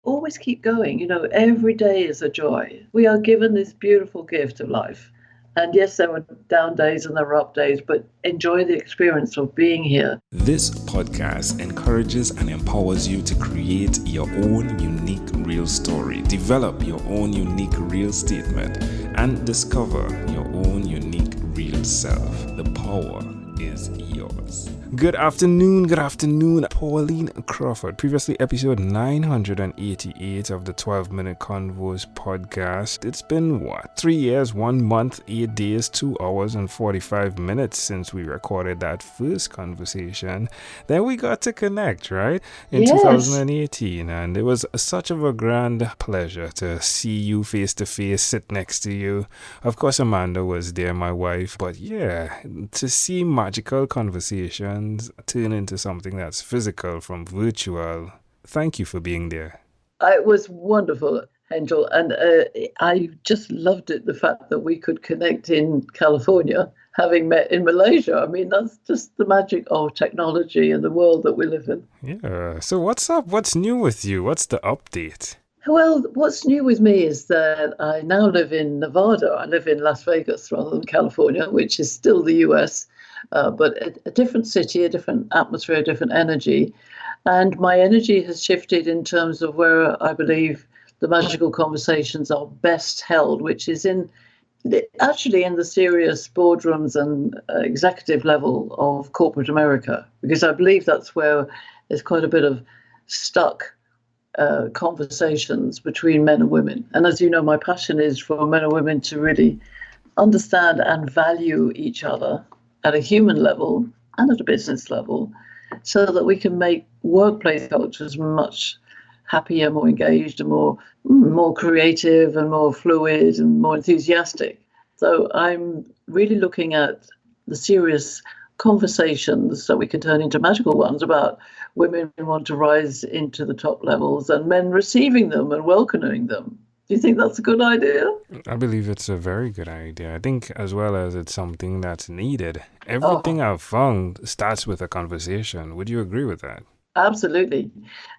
always keep going. Every day is a joy. We are given this beautiful gift of life. And yes, there were down days and there were up days, but enjoy the experience of being here. This podcast encourages and empowers you to create your own unique real story, develop your own unique real statement, and discover your own unique real self. The power is yours. Good afternoon, Pauline Crawford. Previously, episode 988 of the 12-Minute Convos podcast. It's been 3 years, 1 month, 8 days, 2 hours, and 45 minutes since we recorded that first conversation. Then we got to connect, right? In 2018. And it was such of a grand pleasure to see you face to face, sit next to you. Of course, Amanda was there, my wife. But yeah, to see magical conversations turn into something that's physical from virtual. Thank you for being there. It was wonderful, Angel, and I just loved it, the fact that we could connect in California, having met in Malaysia. I mean, that's just the magic of technology and the world that we live in. Yeah. So what's up? What's new with you? What's the update? Well, what's new with me is that I now live in Nevada. I live in Las Vegas rather than California, which is still the US. But a different city, a different atmosphere, a different energy. And my energy has shifted in terms of where I believe the magical conversations are best held, which is actually in the serious boardrooms and executive level of corporate America, because I believe that's where there's quite a bit of stuck conversations between men and women. And as you know, my passion is for men and women to really understand and value each other at a human level and at a business level, so that we can make workplace cultures much happier, more engaged, and more creative and more fluid and more enthusiastic. So I'm really looking at the serious conversations that we can turn into magical ones about women who want to rise into the top levels and men receiving them and welcoming them. Do you think that's a good idea? I believe it's a very good idea. I think as well as it's something that's needed. Everything I've found starts with a conversation. Would you agree with that? Absolutely.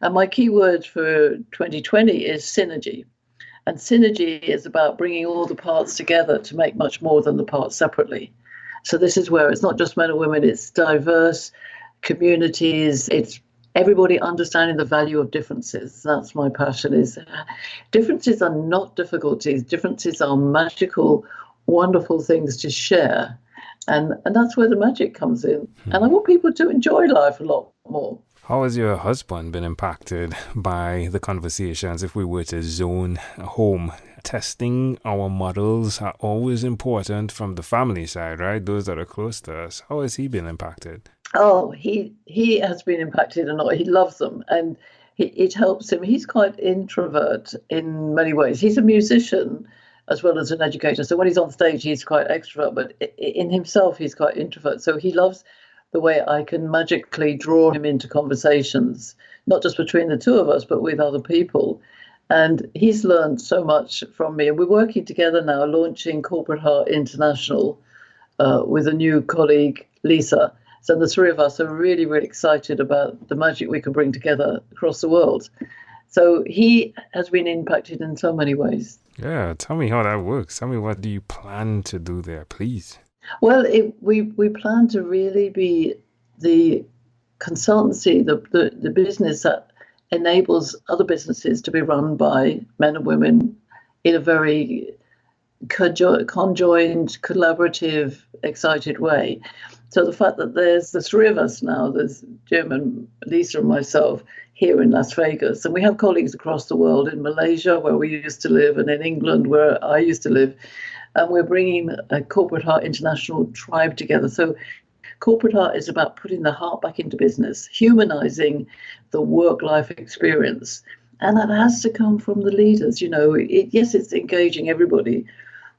And my key word for 2020 is synergy. And synergy is about bringing all the parts together to make much more than the parts separately. So this is where it's not just men and women, it's diverse communities, it's everybody understanding the value of differences. That's my passion. Is differences are not difficulties. Differences are magical, wonderful things to share. And that's where the magic comes in. And I want people to enjoy life a lot more. How has your husband been impacted by the conversations if we were to zone home? Testing our models are always important from the family side, right? Those that are close to us. How has he been impacted? Oh, he has been impacted a lot. He loves them, and it helps him. He's quite introvert in many ways. He's a musician as well as an educator. So when he's on stage, he's quite extrovert, but in himself, he's quite introvert. So he loves the way I can magically draw him into conversations, not just between the two of us, but with other people. And he's learned so much from me. And we're working together now, launching Corporate Heart International with a new colleague, Lisa. So the three of us are really, really excited about the magic we can bring together across the world. So he has been impacted in so many ways. Yeah, tell me how that works. Tell me, what do you plan to do there, please? Well, we plan to really be the consultancy, the business that enables other businesses to be run by men and women in a very conjoined, collaborative, excited way. So the fact that there's the three of us now, there's Jim and Lisa and myself here in Las Vegas, and we have colleagues across the world, in Malaysia, where we used to live, and in England, where I used to live, and we're bringing a Corporate Heart International tribe together. So Corporate Heart is about putting the heart back into business, humanizing the work-life experience. And that has to come from the leaders. Yes, it's engaging everybody.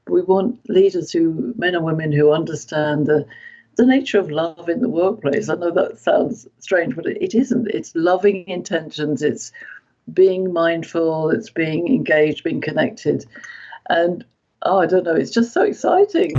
But we want leaders men and women who understand the nature of love in the workplace. I know that sounds strange, but it isn't. It's loving intentions. It's being mindful. It's being engaged, being connected. And I don't know, it's just so exciting.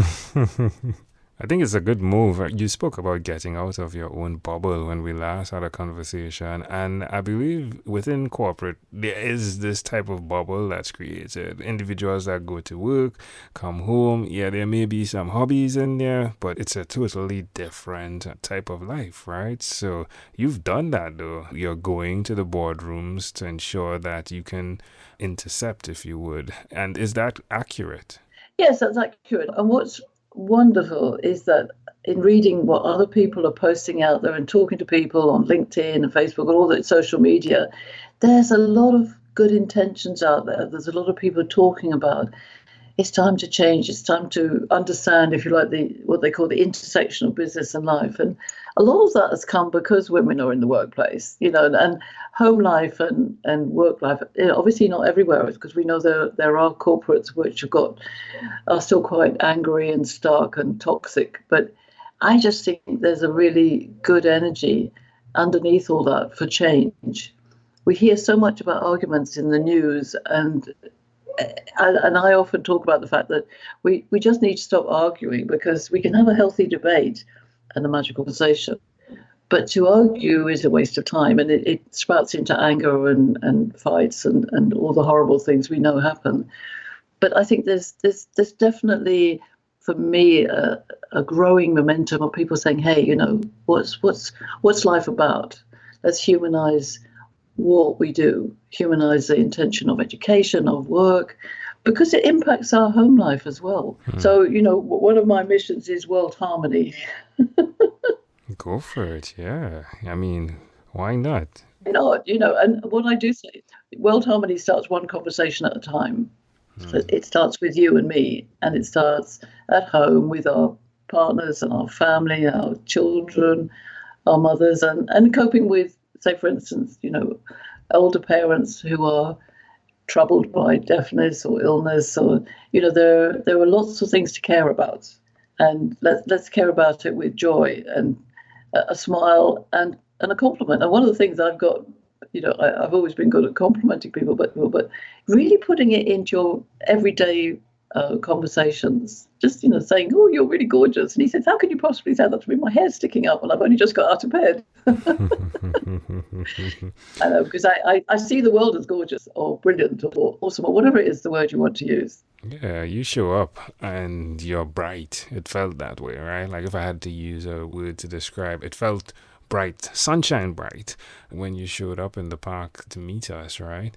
I think it's a good move. You spoke about getting out of your own bubble when we last had a conversation. And I believe within corporate, there is this type of bubble that's created. Individuals that go to work, come home. Yeah, there may be some hobbies in there, but it's a totally different type of life, right? So you've done that though. You're going to the boardrooms to ensure that you can intercept, if you would. And is that accurate? Yes, that's accurate. And what's wonderful is that in reading what other people are posting out there and talking to people on LinkedIn and Facebook and all that social media, there's a lot of good intentions out there. There's a lot of people talking about it's time to change. It's time to understand, if you like, what they call the intersection of business and life. And a lot of that has come because women are in the workplace, and home life and work life. Obviously, not everywhere, because we know there are corporates which are still quite angry and stark and toxic. But I just think there's a really good energy underneath all that for change. We hear so much about arguments in the news, and I often talk about the fact that we just need to stop arguing, because we can have a healthy debate and a magical conversation. But to argue is a waste of time, and it sprouts into anger and fights and all the horrible things we know happen. But I think there's definitely, for me, a growing momentum of people saying, hey, what's life about? Let's humanize what we do, humanize the intention of education, of work, because it impacts our home life as well. So, one of my missions is world harmony. Go for it, yeah. I mean, why not? And what I do say, world harmony starts one conversation at a time. So it starts with you and me, and it starts at home with our partners and our family, our children, our mothers, and coping with, say, for instance, older parents who are troubled by deafness or illness, or there are lots of things to care about, and let's care about it with joy and a smile and a compliment. And one of the things I've got, I've always been good at complimenting people, but really putting it into your everyday conversations, just saying, oh, you're really gorgeous. And he says, how can you possibly say that to me? My hair's sticking up and I've only just got out of bed. I know, because I see the world as gorgeous or brilliant or awesome or whatever it is the word you want to use. Yeah, you show up and you're bright. It felt that way, right? Like if I had to use a word to describe, it felt bright, sunshine bright, when you showed up in the park to meet us, right?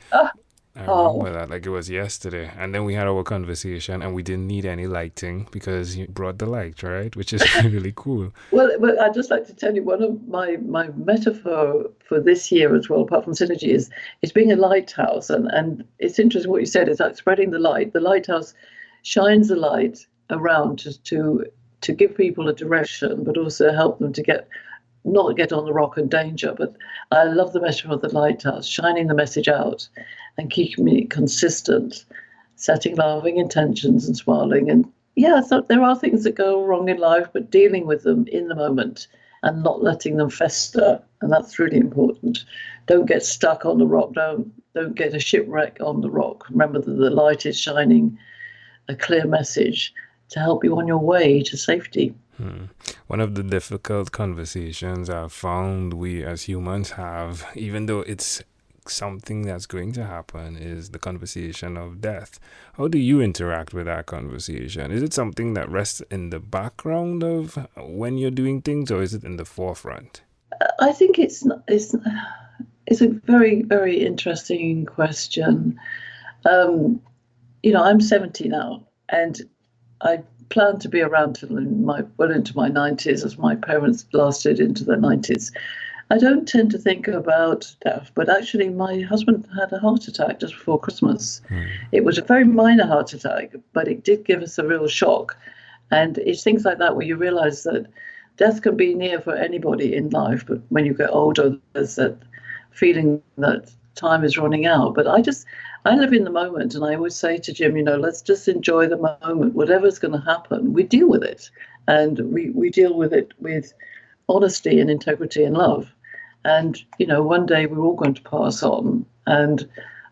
I remember that like it was yesterday. And then we had our conversation and we didn't need any lighting because you brought the light, right? Which is really cool. Well, I'd just like to tell you, one of my metaphor for this year as well, apart from synergy, is being a lighthouse. And it's interesting what you said, is like spreading the light. The lighthouse shines the light around to give people a direction, but also help them to not get on the rock and danger. But I love the metaphor of the lighthouse, shining the message out and keeping it consistent, setting loving intentions and smiling. And yeah, so there are things that go wrong in life, but dealing with them in the moment and not letting them fester. And that's really important. Don't get stuck on the rock. Don't get a shipwreck on the rock. Remember that the light is shining a clear message to help you on your way to safety. One of the difficult conversations I've found we as humans have, even though it's something that's going to happen, is the conversation of death. How do you interact with that conversation? Is it something that rests in the background of when you're doing things, or is it in the forefront? I think it's a very, very interesting question. I'm 70 now, and I plan to be around till into my 90s, as my parents lasted into their 90s. I don't tend to think about death, but actually my husband had a heart attack just before Christmas. It was a very minor heart attack, but it did give us a real shock. And it's things like that where you realize that death can be near for anybody in life, but when you get older, there's that feeling that time is running out. But I live in the moment, and I always say to Jim, let's just enjoy the moment. Whatever's going to happen, we deal with it. And we deal with it with honesty and integrity and love. And, one day we're all going to pass on. And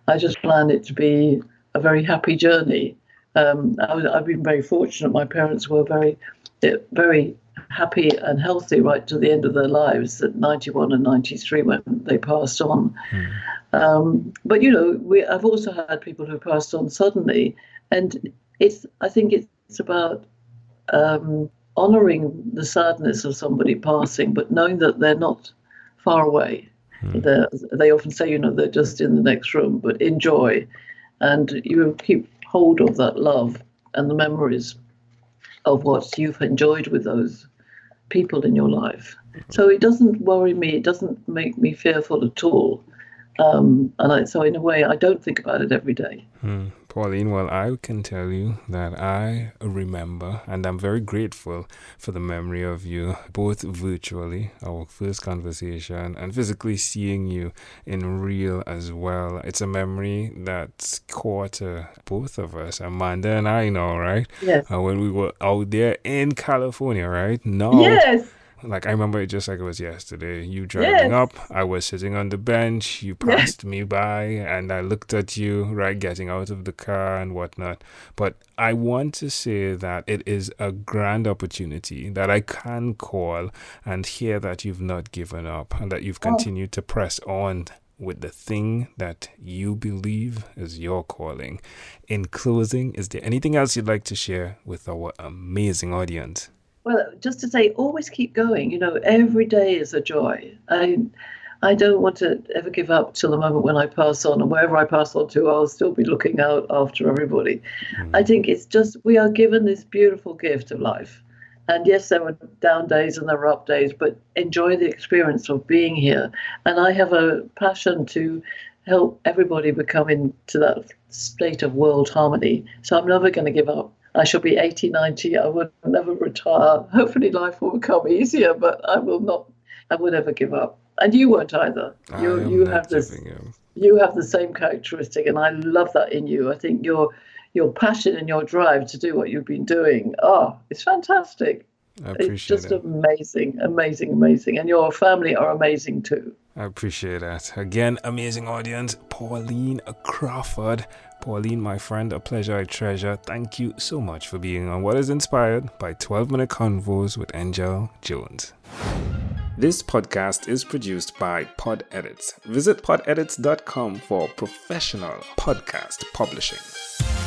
I just plan it to be a very happy journey I've been very fortunate. My parents were very happy and healthy right to the end of their lives, at 91 and 93 when they passed on. But I've also had people who passed on suddenly, and I think it's about honouring the sadness of somebody passing, but knowing that they're not far away. They often say, they're just in the next room, but enjoy, and you keep hold of that love and the memories of what you've enjoyed with those people in your life. So it doesn't worry me. It doesn't make me fearful at all. So in a way, I don't think about it every day. Pauline, well, I can tell you that I remember, and I'm very grateful for the memory of you, both virtually, our first conversation, and physically seeing you in real as well. It's a memory that's core to both of us, Amanda and I know, right? Yes. When we were out there in California, right? Yes. Like, I remember it just like it was yesterday. You driving up, I was sitting on the bench, you passed me by, and I looked at you, right, getting out of the car and whatnot. But I want to say that it is a grand opportunity that I can call and hear that you've not given up and that you've continued to press on with the thing that you believe is your calling. In closing, is there anything else you'd like to share with our amazing audience? Well, just to say, always keep going. Every day is a joy. I don't want to ever give up till the moment when I pass on, and wherever I pass on to, I'll still be looking out after everybody. I think it's just, we are given this beautiful gift of life. And yes, there were down days and there were up days, but enjoy the experience of being here. And I have a passion to help everybody become into that state of world harmony. So I'm never going to give up. I shall be 80, 90. I would never retire. Hopefully life will become easier, but I will never give up. And you won't either. You have the same characteristic, and I love that in you. I think your passion and your drive to do what you've been doing, it's fantastic. I appreciate it's just amazing. And your family are amazing too. I appreciate that. Again, amazing audience, Pauline Crawford. Pauline, my friend, a pleasure I treasure. Thank you so much for being on What is Inspired by 12-Minute Convos with Angel Jones. This podcast is produced by Pod Edits. Visit podedits.com for professional podcast publishing.